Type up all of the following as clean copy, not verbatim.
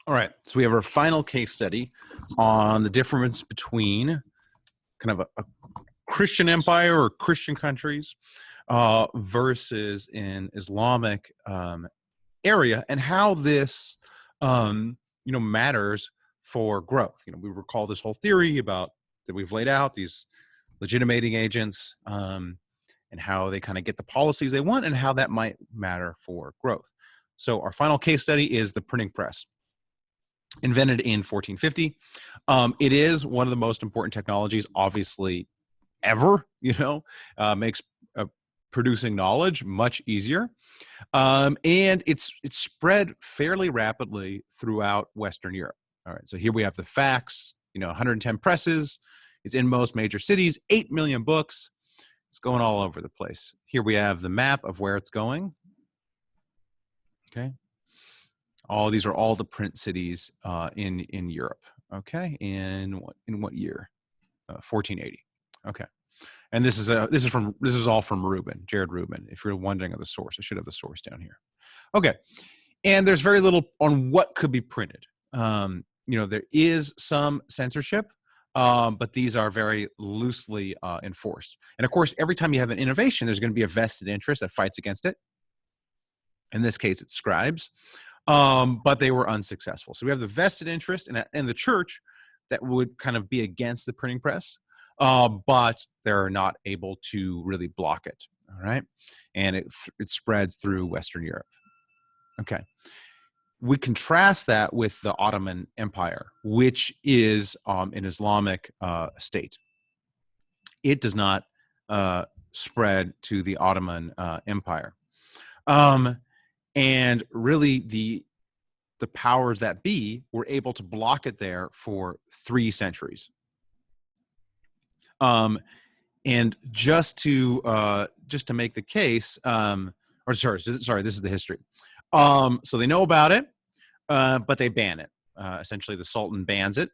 All right, so we have our final case study on the difference between kind of a Christian empire or Christian countries versus an Islamic area, and how this, matters for growth. We recall this whole theory about that we've laid out, these legitimating agents, and how they kind of get the policies they want, and how that might matter for growth. So our final case study is the printing press, invented in 1450. It is one of the most important technologies, obviously, ever. Makes producing knowledge much easier, and it's spread fairly rapidly throughout Western Europe. All right, so here we have the facts. 110 presses. It's in most major cities. 8 million books. It's going all over the place. Here we have the map of where it's going. Okay. These are all the print cities in Europe. Okay, in what year? 1480. Okay, and this is all from Rubin, Jared Rubin. If you're wondering of the source, I should have the source down here. Okay, and there's very little on what could be printed. There is some censorship, but these are very loosely enforced. And of course, every time you have an innovation, there's going to be a vested interest that fights against it. In this case, it's scribes. But they were unsuccessful. So we have the vested interest in the church that would kind of be against the printing press, but they're not able to really block it. All right, and it spreads through Western Europe. Okay, we contrast that with the Ottoman Empire, which is an Islamic state. It does not spread to the Ottoman Empire. And really, the powers that be were able to block it there for 3 centuries. And just to make the case, sorry, this is the history. So they know about it, but they ban it. Essentially, the Sultan bans it,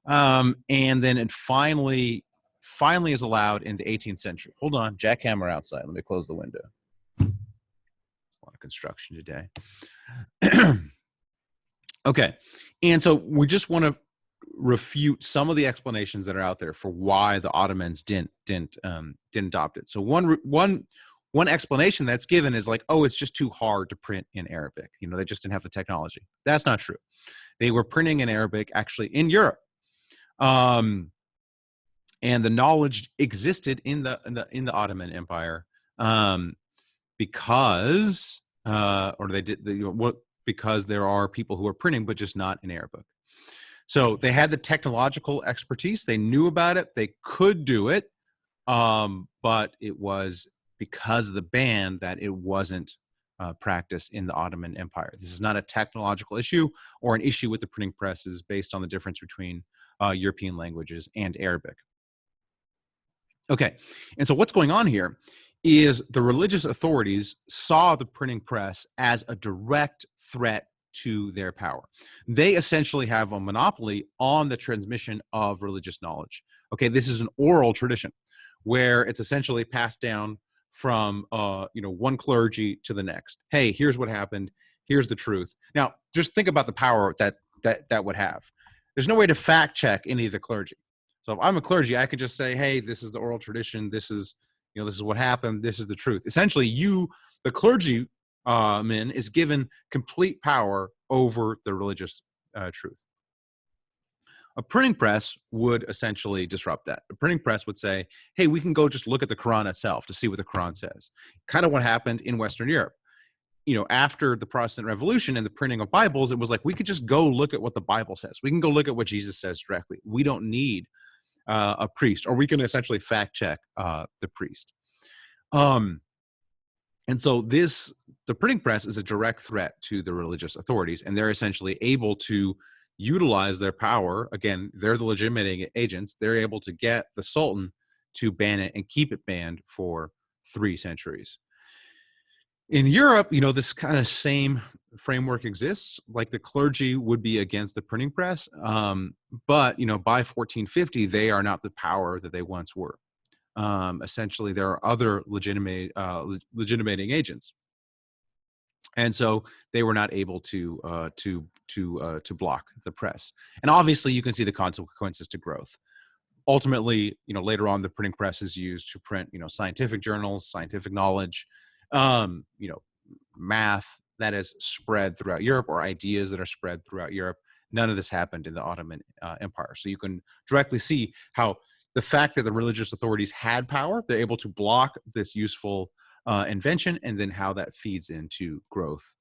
and then it finally is allowed in the 18th century. Hold on, jackhammer outside. Let me close the window. A lot of construction today. Okay, and so we just want to refute some of the explanations that are out there for why the Ottomans didn't adopt it. So one explanation that's given is like, oh, it's just too hard to print in Arabic. They just didn't have the technology. That's not true. They were printing in Arabic actually in Europe, and the knowledge existed in the Ottoman Empire. Because because there are people who are printing, but just not in Arabic. So they had the technological expertise. They knew about it. They could do it, but it was because of the ban that it wasn't practiced in the Ottoman Empire. This is not a technological issue or an issue with the printing presses based on the difference between European languages and Arabic. Okay, and so what's going on here is the religious authorities saw the printing press as a direct threat to their power. They essentially have a monopoly on the transmission of religious knowledge. Okay, this is an oral tradition where it's essentially passed down from one clergy to the next. Hey, here's what happened. Here's the truth. Now, just think about the power that would have. There's no way to fact check any of the clergy. So if I'm a clergy, I could just say, hey, this is the oral tradition. This is what happened. This is the truth. Essentially, the clergyman, is given complete power over the religious truth. A printing press would essentially disrupt that. A printing press would say, hey, we can go just look at the Quran itself to see what the Quran says. Kind of what happened in Western Europe. After the Protestant Revolution and the printing of Bibles, it was like, we could just go look at what the Bible says. We can go look at what Jesus says directly. We don't need a priest, or we can essentially fact check the priest. And so the printing press is a direct threat to the religious authorities, and they're essentially able to utilize their power. Again, they're the legitimate agents. They're able to get the Sultan to ban it and keep it banned for 3 centuries. In Europe, this kind of same framework exists. Like the clergy would be against the printing press, but by 1450, they are not the power that they once were. Essentially, there are other legitimating agents. and so they were not able to block the press. And obviously, you can see the consequences to growth. Ultimately, later on, the printing press is used to print, scientific journals, scientific knowledge, um, you know, math that is spread throughout Europe, or ideas that are spread throughout Europe. None of this happened in the Ottoman Empire. So you can directly see how the fact that the religious authorities had power, they're able to block this useful invention, and then how that feeds into growth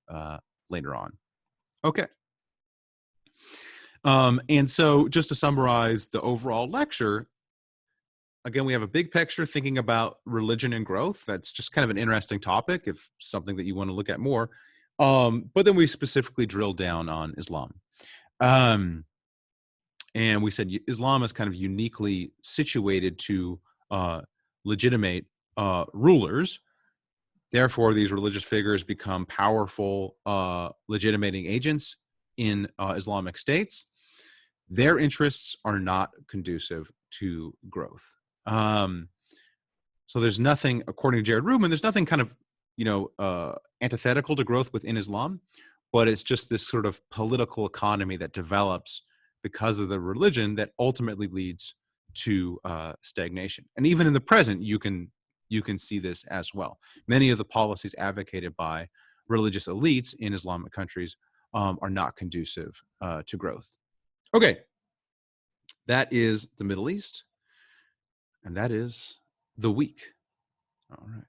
later on. Okay. And so just to summarize the overall lecture, again, we have a big picture thinking about religion and growth. That's just kind of an interesting topic, if something that you want to look at more. But then we specifically drill down on Islam. Um, and we said Islam is kind of uniquely situated to legitimate rulers. Therefore, these religious figures become powerful legitimating agents in Islamic states. Their interests are not conducive to growth. So there's nothing, according to Jared Rubin, there's nothing kind of, antithetical to growth within Islam, but it's just this sort of political economy that develops because of the religion that ultimately leads to stagnation. And even in the present, you can see this as well. Many of the policies advocated by religious elites in Islamic countries are not conducive to growth. Okay, that is the Middle East, and that is the week. All right.